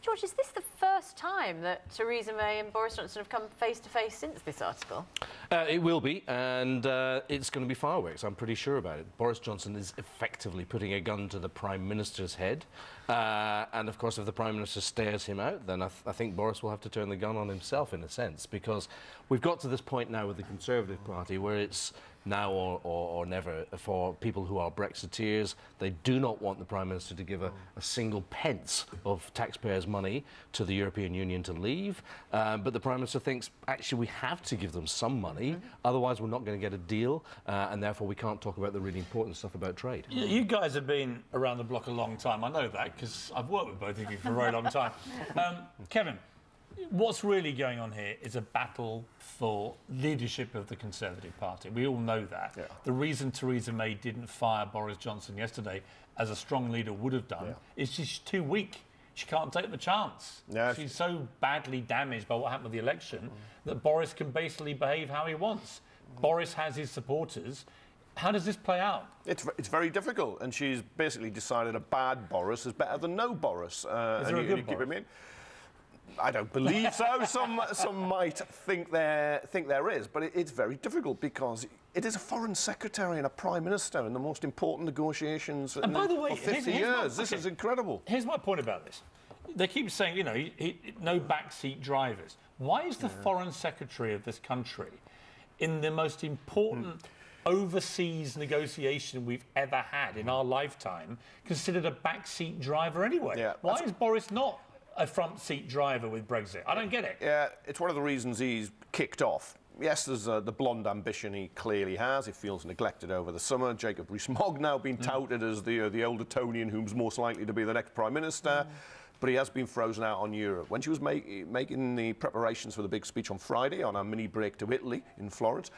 George, is this the first time that Theresa May and Boris Johnson have come face to face since this article? It will be, and it's going to be fireworks, I'm pretty sure about it. Boris Johnson is effectively putting a gun to the Prime Minister's head, and of course if the Prime Minister stares him out, then I think Boris will have to turn the gun on himself in a sense, because we've got to this point now with the Conservative Party where it's now or never for people who are Brexiteers. They do not want the Prime Minister to give a single pence of taxpayers' money to the European Union to leave, but the Prime Minister thinks actually we have to give them some money, otherwise we're not going to get a deal, and therefore we can't talk about the really important stuff about trade. You guys have been around the block a long time, I know that, because I've worked with both of you for a very long time. Kevin, what's really going on here is a battle for leadership of the Conservative Party. We all know that. Yeah. The reason Theresa May didn't fire Boris Johnson yesterday, as a strong leader would have done, is she's too weak. She can't take the chance. Yeah. She's so badly damaged by what happened with the election that Boris can basically behave how he wants. Boris has his supporters. How does this play out? It's very difficult, and she's basically decided a bad Boris is better than no Boris. Is there a good Boris? I don't believe so. Some might think there is, but it's very difficult because it is a foreign secretary and a prime minister in the most important negotiations for 50 years. This is incredible. Here's my point about this. They keep saying, you know, no backseat drivers. Why is the foreign secretary of this country in the most important overseas negotiation we've ever had in our lifetime considered a backseat driver anyway? Yeah, why is Boris not a front seat driver with Brexit? I don't get it. Yeah, it's one of the reasons he's kicked off. Yes, there's the blonde ambition he clearly has. He feels neglected over the summer. Jacob Rees-Mogg now been touted as the old Etonian who's most likely to be the next Prime Minister. But he has been frozen out on Europe. When she was making the preparations for the big speech on Friday on our mini break to Italy in Florence,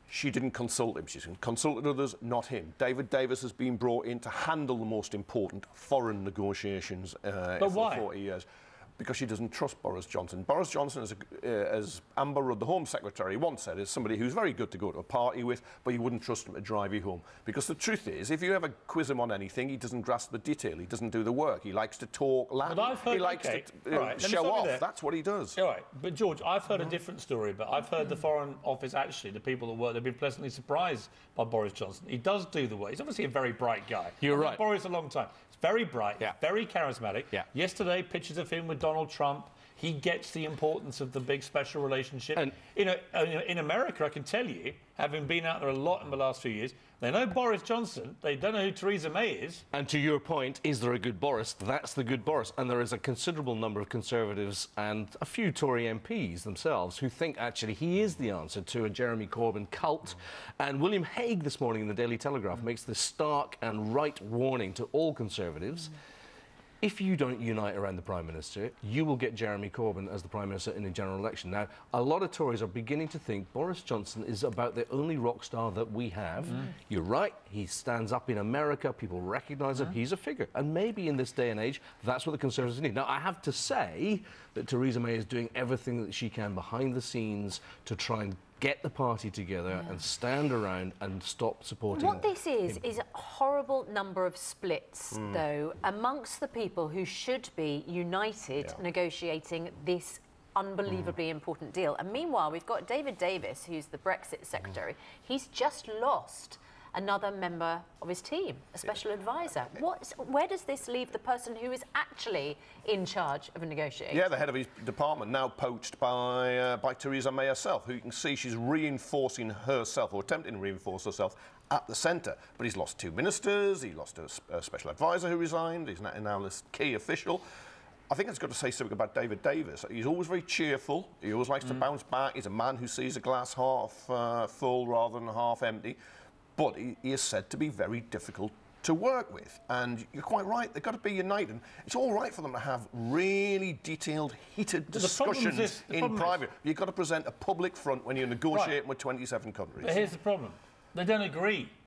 she didn't consult him. She's consulted others, not him. David Davis has been brought in to handle the most important foreign negotiations for 40 years. Because she doesn't trust Boris Johnson. Boris Johnson, as Amber Rudd, the Home Secretary, once said, is somebody who's very good to go to a party with, but you wouldn't trust him to drive you home. Because the truth is, if you ever quiz him on anything, he doesn't grasp the detail. He doesn't do the work. He likes to talk Latin. He likes to show off. That's what he does. All right. But, George, I've heard a different story, but I've heard the Foreign Office, actually, the people that work, they've been pleasantly surprised by Boris Johnson. He does do the work. He's obviously a very bright guy. You're right. Boris a long time. He's very bright, very charismatic. Yeah. Yesterday, pictures of him with Donald Trump. He gets the importance of the big special relationship. And in America, I can tell you, having been out there a lot in the last few years, they know Boris Johnson, they don't know who Theresa May is. And to your point, is there a good Boris? That's the good Boris. And there is a considerable number of Conservatives and a few Tory MPs themselves who think actually he is the answer to a Jeremy Corbyn cult. And William Hague this morning in the Daily Telegraph makes this stark and right warning to all Conservatives. If you don't unite around the Prime Minister, you will get Jeremy Corbyn as the Prime Minister in a general election. Now, a lot of Tories are beginning to think Boris Johnson is about the only rock star that we have. You're right, he stands up in America, people recognise him, he's a figure. And maybe in this day and age, that's what the Conservatives need. Now, I have to say that Theresa May is doing everything that she can behind the scenes to try and get the party together and stand around and stop supporting What this is a horrible number of splits, though, amongst the people who should be united negotiating this unbelievably important deal. And meanwhile, we've got David Davis, who's the Brexit secretary. He's just lost another member of his team, a special advisor. Where does this leave the person who is actually in charge of a negotiation? Yeah, the head of his department, now poached by Theresa May herself, who you can see she's reinforcing herself, or attempting to reinforce herself, at the centre. But he's lost 2 ministers, he lost a special advisor who resigned, he's now this key official. I think it's got to say something about David Davis. He's always very cheerful, he always likes to bounce back, he's a man who sees a glass half full rather than half empty. But he is said to be very difficult to work with. And you're quite right, they've got to be united. It's all right for them to have really detailed, heated discussions in private. You've got to present a public front when you're negotiating with 27 countries. But here's the problem. They don't agree.